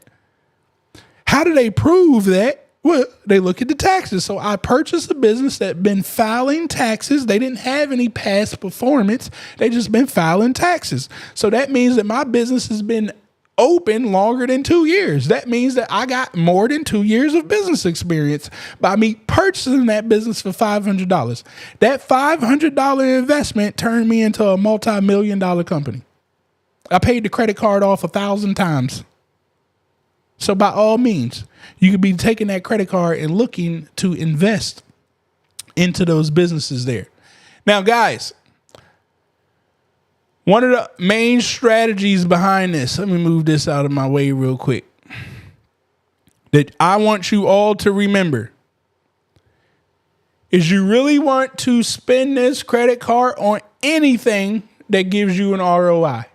How do they prove that? Well, they look at the taxes. So I purchased a business that been filing taxes. They didn't have any past performance. They just been filing taxes. So that means that my business has been open longer than 2 years. That means that I got more than 2 years of business experience by me purchasing that business for $500. That $500 investment turned me into a multi-million-dollar company. I paid the credit card off 1,000 times. So by all means, you could be taking that credit card and looking to invest into those businesses there. Now, guys, one of the main strategies behind this, let me move this out of my way real quick, that I want you all to remember is you really want to spend this credit card on anything that gives you an ROI.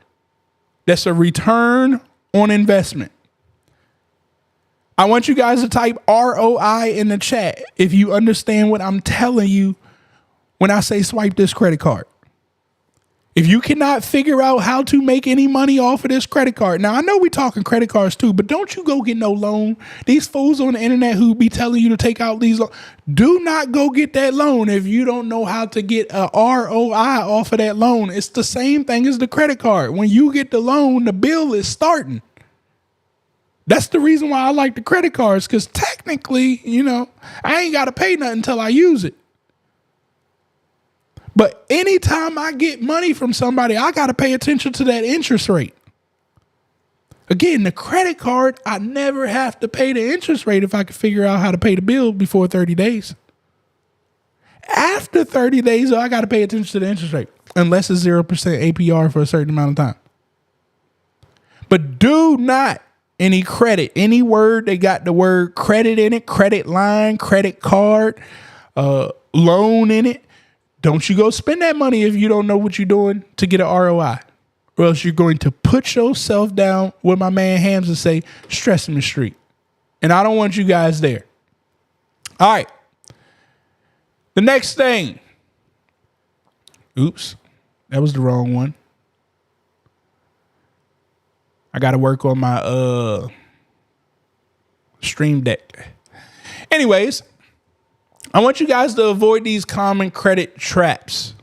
That's a return on investment. I want you guys to type ROI in the chat if you understand what I'm telling you when I say swipe this credit card. If you cannot figure out how to make any money off of this credit card. Now, I know we're talking credit cards too, but don't you go get no loan. These fools on the internet who be telling you to take out these loans, do not go get that loan if you don't know how to get a ROI off of that loan. It's the same thing as the credit card. When you get the loan, the bill is starting. That's the reason why I like the credit cards, because technically, I ain't got to pay nothing until I use it. But anytime I get money from somebody, I got to pay attention to that interest rate. Again, the credit card, I never have to pay the interest rate if I can figure out how to pay the bill before 30 days. After 30 days, I got to pay attention to the interest rate, unless it's 0% APR for a certain amount of time. But do not any credit, any word they got the word credit in it, credit line, credit card, loan in it. Don't you go spend that money if you don't know what you're doing to get an ROI, or else you're going to put yourself down with my man Hams and say, stressing the street. And I don't want you guys there. All right. The next thing. Oops, that was the wrong one. I got to work on my Stream Deck. Anyways, I want you guys to avoid these common credit traps.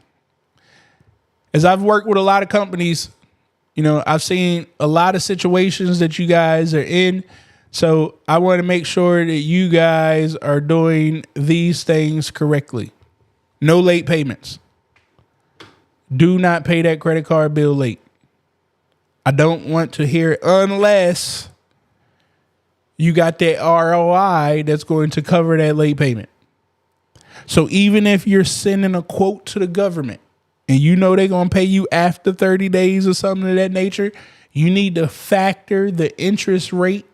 As I've worked with a lot of companies, I've seen a lot of situations that you guys are in. So I want to make sure that you guys are doing these things correctly. No late payments. Do not pay that credit card bill late. I don't want to hear it unless you got that ROI that's going to cover that late payment. So even if you're sending a quote to the government and they're going to pay you after 30 days or something of that nature, you need to factor the interest rate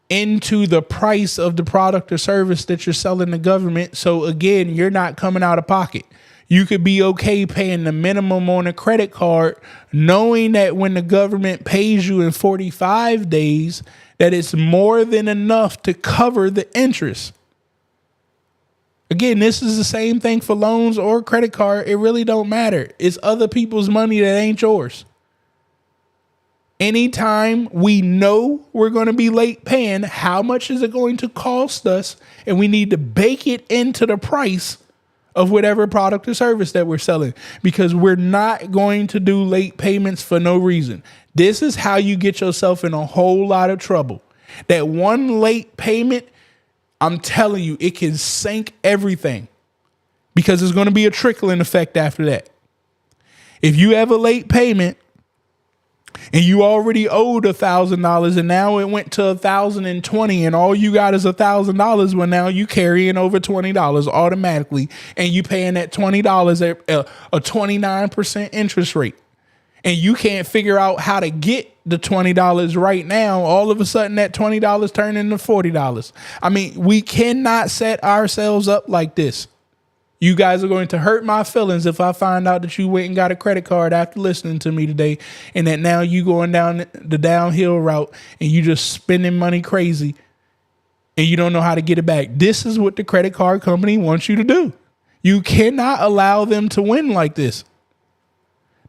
into the price of the product or service that you're selling the government. So again, you're not coming out of pocket. You could be okay paying the minimum on a credit card, knowing that when the government pays you in 45 days, that it's more than enough to cover the interest. Again, this is the same thing for loans or credit card. It really don't matter. It's other people's money that ain't yours. Anytime we know we're going to be late paying, how much is it going to cost us? And we need to bake it into the price of whatever product or service that we're selling, because we're not going to do late payments for no reason. This is how you get yourself in a whole lot of trouble. That one late payment, I'm telling you, it can sink everything, because there's going to be a trickling effect after that. If you have a late payment and you already owed $1,000, and now it went to $1,020, and all you got is $1,000. Well, now you carrying over $20 automatically, and you paying that $20 at a 29% interest rate, and you can't figure out how to get the $20 right now. All of a sudden, that $20 turned into $40. I mean, we cannot set ourselves up like this. You guys are going to hurt my feelings if I find out that you went and got a credit card after listening to me today, and that now you going down the downhill route and you just spending money crazy and you don't know how to get it back. This is what the credit card company wants you to do. You cannot allow them to win like this.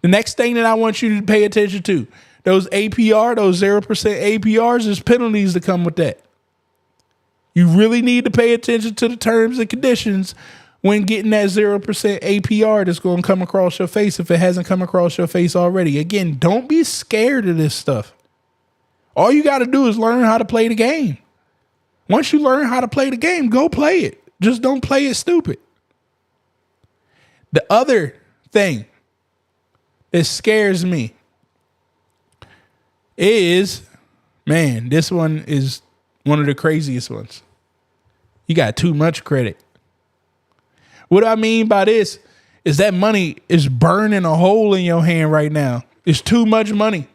The next thing that I want you to pay attention to, those APR, those 0% APRs, there's penalties that come with that. You really need to pay attention to the terms and conditions when getting that 0% APR that's going to come across your face if it hasn't come across your face already. Again, don't be scared of this stuff. All you got to do is learn how to play the game. Once you learn how to play the game, go play it. Just don't play it stupid. The other thing that scares me is, man, this one is one of the craziest ones. You got too much credit. What I mean by this is that money is burning a hole in your hand right now. It's too much money.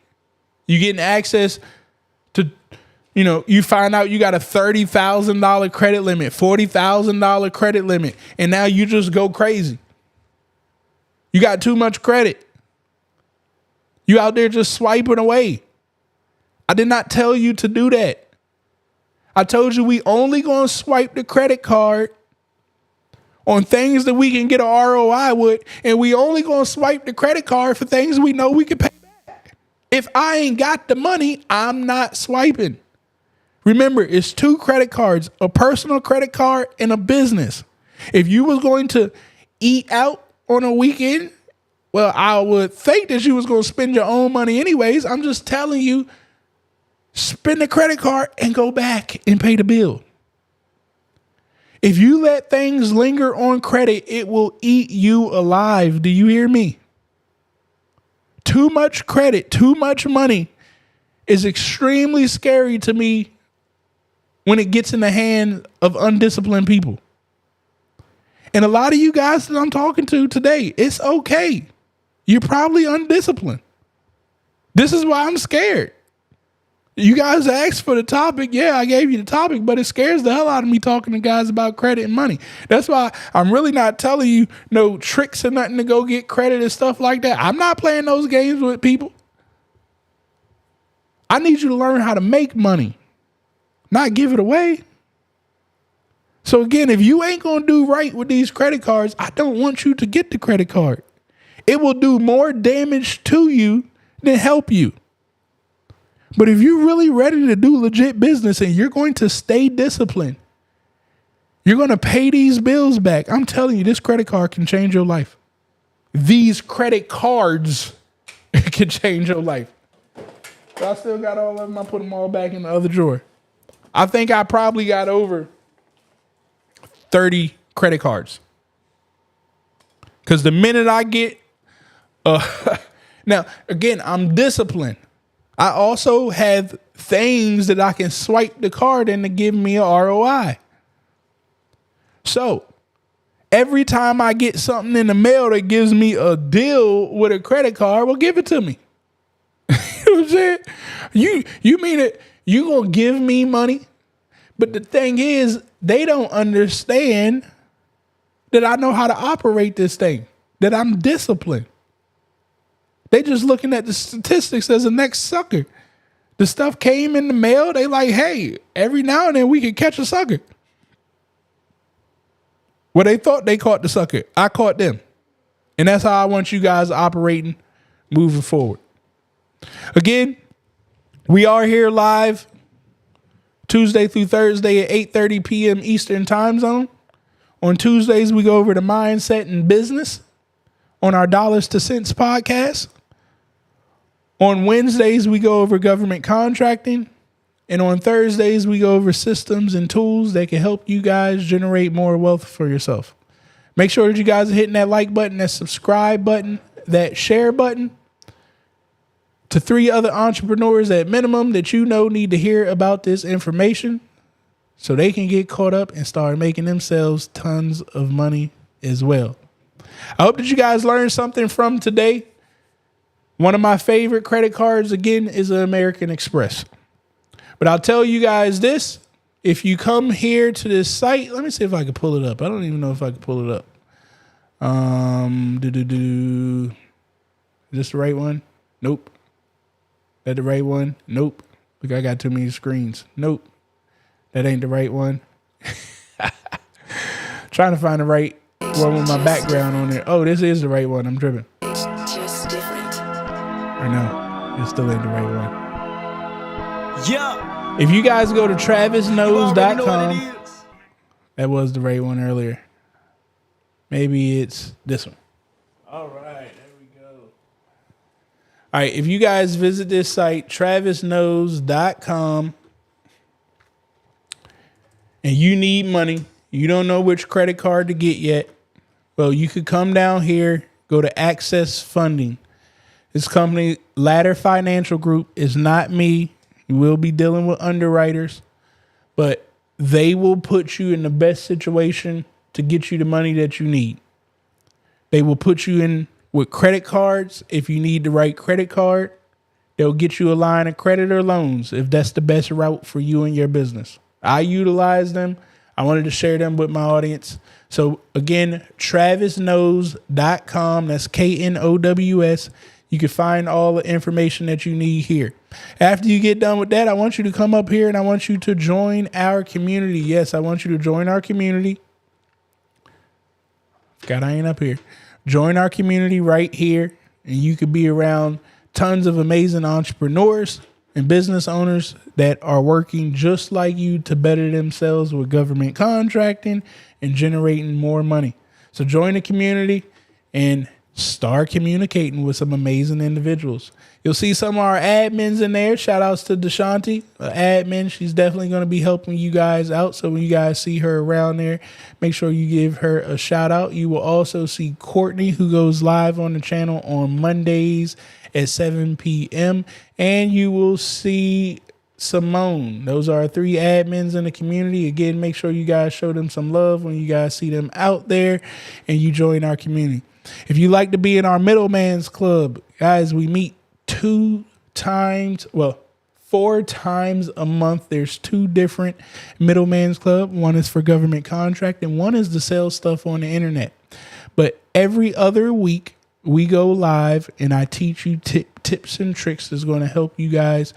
You getting access to, you find out you got a $30,000 credit limit, $40,000 credit limit, and now you just go crazy. You got too much credit. You out there just swiping away. I did not tell you to do that. I told you we only going to swipe the credit card on things that we can get a ROI with, and we only going to swipe the credit card for things we know we can pay back. If I ain't got the money, I'm not swiping. Remember, it's two credit cards, a personal credit card and a business. If you was going to eat out on a weekend, well, I would think that you was going to spend your own money anyways. I'm just telling you, spend the credit card and go back and pay the bill. If you let things linger on credit, it will eat you alive. Do you hear me? Too much credit, too much money is extremely scary to me when it gets in the hands of undisciplined people. And a lot of you guys that I'm talking to today, it's okay. You're probably undisciplined. This is why I'm scared. You guys asked for the topic. Yeah, I gave you the topic, but it scares the hell out of me talking to guys about credit and money. That's why I'm really not telling you no tricks or nothing to go get credit and stuff like that. I'm not playing those games with people. I need you to learn how to make money, not give it away. So again, if you ain't going to do right with these credit cards, I don't want you to get the credit card. It will do more damage to you than help you. But if you're really ready to do legit business and you're going to stay disciplined, you're going to pay these bills back. I'm telling you, this credit card can change your life. These credit cards can change your life. So I still got all of them. I put them all back in the other drawer. I think I probably got over 30 credit cards. Because the minute I get, now, again, I'm disciplined. I also have things that I can swipe the card in to give me a ROI. So every time I get something in the mail that gives me a deal with a credit card, well, give it to me. You know what I'm saying? You mean it? You gonna give me money? But the thing is, they don't understand that I know how to operate this thing, that I'm disciplined. They just looking at the statistics as the next sucker. The stuff came in the mail. They like, hey, every now and then we can catch a sucker. Well, they thought they caught the sucker. I caught them. And that's how I want you guys operating moving forward. Again, we are here live Tuesday through Thursday at 8:30 p.m. Eastern time zone. On Tuesdays, we go over the mindset and business on our Dollars to Cents podcast. On Wednesdays, we go over government contracting. And on Thursdays, we go over systems and tools that can help you guys generate more wealth for yourself. Make sure that you guys are hitting that like button, that subscribe button, that share button. to 3 other entrepreneurs at minimum that you know need to hear about this information so they can get caught up and start making themselves tons of money as well. I hope that you guys learned something from today. One of my favorite credit cards, again, is an American Express. But I'll tell you guys this. If you come here to this site, let me see if I can pull it up. I don't even know if I can pull it up. Is this the right one? Nope. That the right one? Nope. Look, I got too many screens. Nope. That ain't the right one. Trying to find the right one with my background on there. Oh, this is the right one. I'm tripping. It's just different. I know. It still ain't the right one. Yeah. If you guys go to You already know what travisknows.com, it is. that was the right one earlier. Maybe it's this one. All right, there we go. All right, if you guys visit this site, travisknows.com, and you need money, you don't know which credit card to get yet, well, you could come down here, go to Access Funding. This company, Ladder Financial Group, is not me. You will be dealing with underwriters, but they will put you in the best situation to get you the money that you need. They will put you in with credit cards if you need the right credit card. They'll get you a line of credit or loans if that's the best route for you and your business. I utilize them. I wanted to share them with my audience. So again, travisknows.com. That's KNOWS. You can find all the information that you need here. After you get done with that, I want you to come up here and I want you to join our community. Yes, I want you to join our community. God, I ain't up here. Join our community right here, and you could be around tons of amazing entrepreneurs and business owners that are working just like you to better themselves with government contracting and generating more money. So join the community and start communicating with some amazing individuals. You'll see some of our admins in there. Shout outs to Deshanti, admin. She's definitely going to be helping you guys out. So when you guys see her around there, make sure you give her a shout out. You will also see Courtney, who goes live on the channel on Mondays at 7 p.m. And you will see Simone. Those are 3 admins in the community. Again, make sure you guys show them some love when you guys see them out there and you join our community. If you like to be in our middleman's club, guys, we meet 4 times a month. There's 2 different middleman's club. One is for government contract and one is to sell stuff on the internet. But every other week we go live and I teach you tips and tricks that's going to help you guys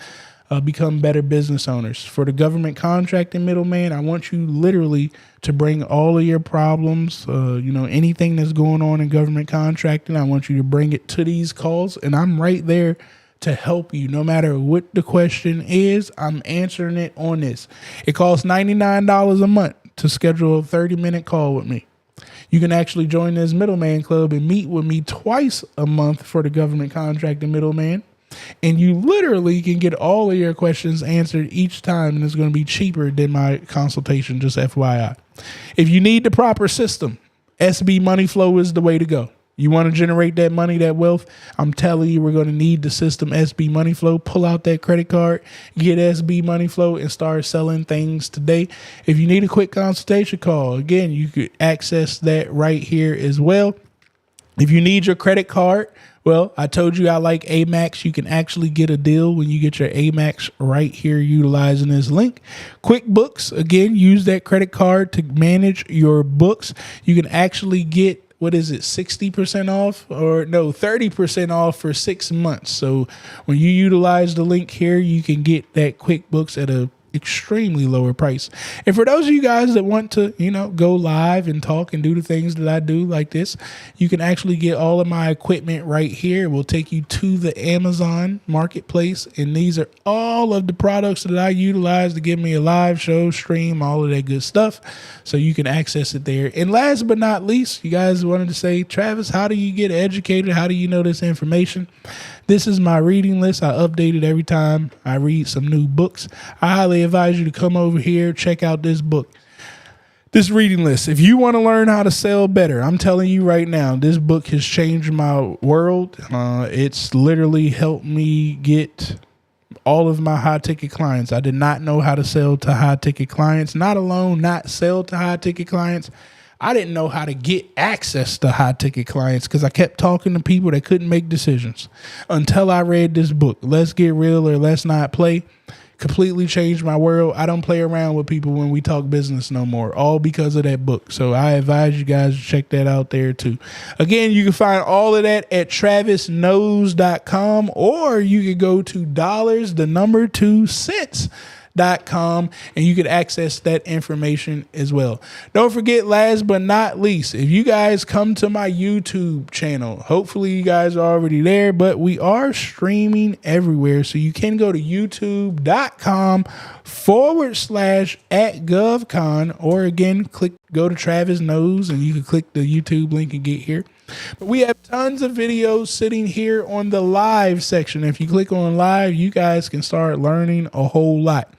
become better business owners. For the government contracting middleman, I want you literally to bring all of your problems, anything that's going on in government contracting. I want you to bring it to these calls, and I'm right there to help you. No matter what the question is, I'm answering it on this. It costs $99 a month to schedule a 30-minute call with me. You can actually join this middleman club and meet with me twice a month for the government contracting middleman. And you literally can get all of your questions answered each time, and it's going to be cheaper than my consultation, just FYI. If you need the proper system, SB Money Flow is the way to go. You want to generate that money, that wealth? I'm telling you, we're going to need the system SB Money Flow. Pull out that credit card, get SB Money Flow, and start selling things today. If you need a quick consultation call, again, you could access that right here as well. If you need your credit card, well, I told you I like Amex. You can actually get a deal when you get your Amex right here utilizing this link. QuickBooks, again, use that credit card to manage your books. You can actually get, 60% off? Or no, 30% off for 6 months. So when you utilize the link here, you can get that QuickBooks at a extremely lower price. And for those of you guys that want to, go live and talk and do the things that I do like this, you can actually get all of my equipment right here. We'll take you to the Amazon marketplace. And these are all of the products that I utilize to give me a live show, stream, all of that good stuff. So you can access it there. And last but not least, you guys wanted to say, Travis, how do you get educated? How do you know this information? This is my reading list. I update it every time I read some new books. I highly advise you to come over here, check out this book. this reading list. If you want to learn how to sell better, I'm telling you right now, this book has changed my world. It's literally helped me get all of my high ticket clients. I did not know how to sell to high ticket clients, not sell to high ticket clients. I didn't know how to get access to high ticket clients because I kept talking to people that couldn't make decisions until I read this book. Let's Get Real or Let's Not Play. Completely changed my world. I don't play around with people when we talk business no more, all because of that book. So I advise you guys to check that out there too. Again, you can find all of that at travisknows.com, or you could go to $2.com and you could access that information as well. Don't forget, last but not least, if you guys come to my YouTube channel, hopefully you guys are already there, but we are streaming everywhere. So you can go to youtube.com/@GovCon, or again, go to Travis Knows and you can click the YouTube link and get here. But we have tons of videos sitting here on the live section. If you click on live, you guys can start learning a whole lot.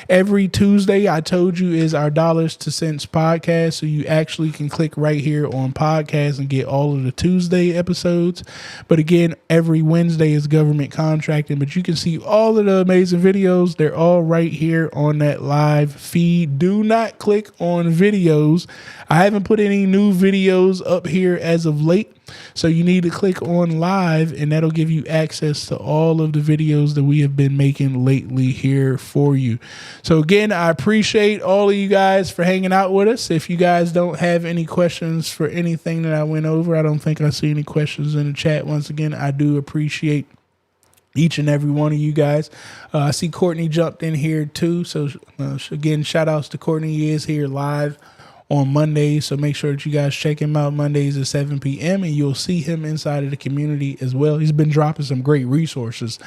Every Tuesday, I told you, is our Dollars to Cents podcast. So you actually can click right here on podcast and get all of the Tuesday episodes. But again, every Wednesday is government contracting. But you can see all of the amazing videos. They're all right here on that live feed. Do not click on videos. I haven't put any new videos up here as of late. So you need to click on live, and that'll give you access to all of the videos that we have been making lately here for you. So again, I appreciate all of you guys for hanging out with us. If you guys don't have any questions for anything that I went over, I don't think I see any questions in the chat. Once again, I do appreciate each and every one of you guys. I see Courtney jumped in here too. So again, shout outs to Courtney. He is here live on Mondays, so make sure that you guys check him out Mondays at 7 p.m. and you'll see him inside of the community as well. He's been dropping some great resources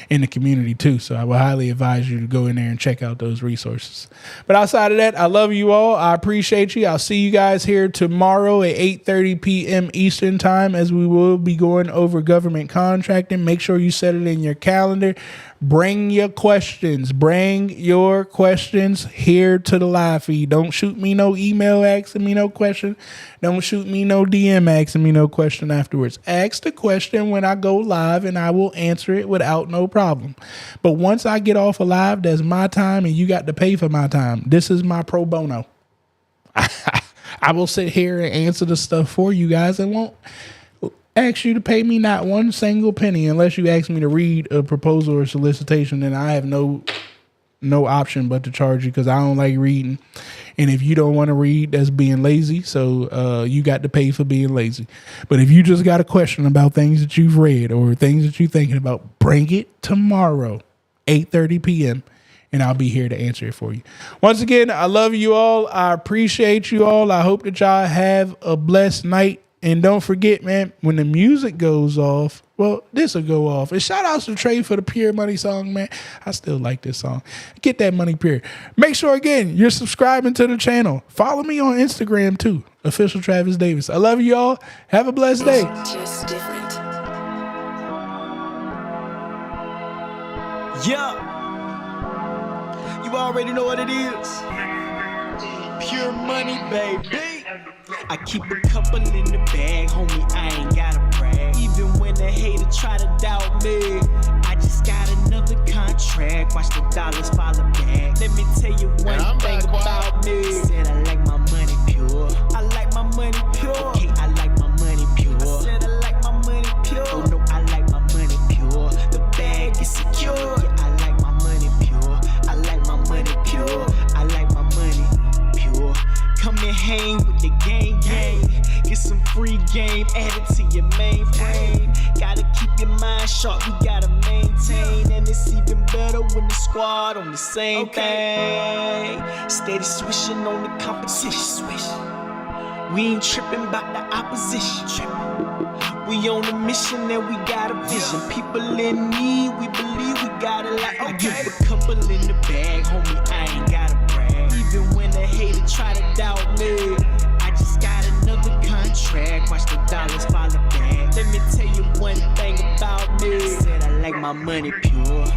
in the community too, so I would highly advise you to go in there and check out those resources. But outside of that, I love you all. I appreciate you. I'll see you guys here tomorrow at 8:30 p.m. Eastern time, as we will be going over government contracting. Make sure you set it in your calendar. Bring your questions. Bring your questions here to the live feed. Don't shoot me no email asking me no question. Don't shoot me no DM asking me no question afterwards. Ask the question when I go live and I will answer it without no problem. But once I get off of live, that's my time and you got to pay for my time. This is my pro bono. I will sit here and answer the stuff for you guys and won't ask you to pay me not one single penny unless you ask me to read a proposal or solicitation. Then I have no option but to charge you because I don't like reading. And if you don't want to read, that's being lazy. So you got to pay for being lazy. But if you just got a question about things that you've read or things that you're thinking about, bring it tomorrow, 8:30 p.m. and I'll be here to answer it for you. Once again, I love you all. I appreciate you all. I hope that y'all have a blessed night. And don't forget, man, when the music goes off, well, this will go off. And shout outs to Trey for the Pure Money song, man. I still like this song. Get that money pure. Make sure, again, you're subscribing to the channel. Follow me on Instagram, too. Official Travis Davis. I love you all. Have a blessed day. Just different. Yeah. You already know what it is. Pure money, baby. I keep a couple in the bag, homie, I ain't gotta brag. Even when the hater try to doubt me, I just got another contract. Watch the dollars follow back. Let me tell you one thing about me. Said I like my money pure. I like my money pure. Okay, I like my money pure. I said I like my money pure. Oh no, I like my money pure. The bag is secure. Yeah, I like my money pure. I like my money pure. I like my money pure. Come and hang with the gang. Get some free game added to your mainframe. Gotta keep your mind sharp, we gotta maintain. And it's even better when the squad on the same thing. Steady swishing on the competition. We ain't tripping about the opposition. We on a mission and we got a vision. People in need, we believe we got a lot. I keep a couple in the bag, homie, I ain't gotta brag. Even when the hater try to doubt me, I just got another contract. Watch the dollars follow back. Let me tell you one thing about me. Said I like my money pure.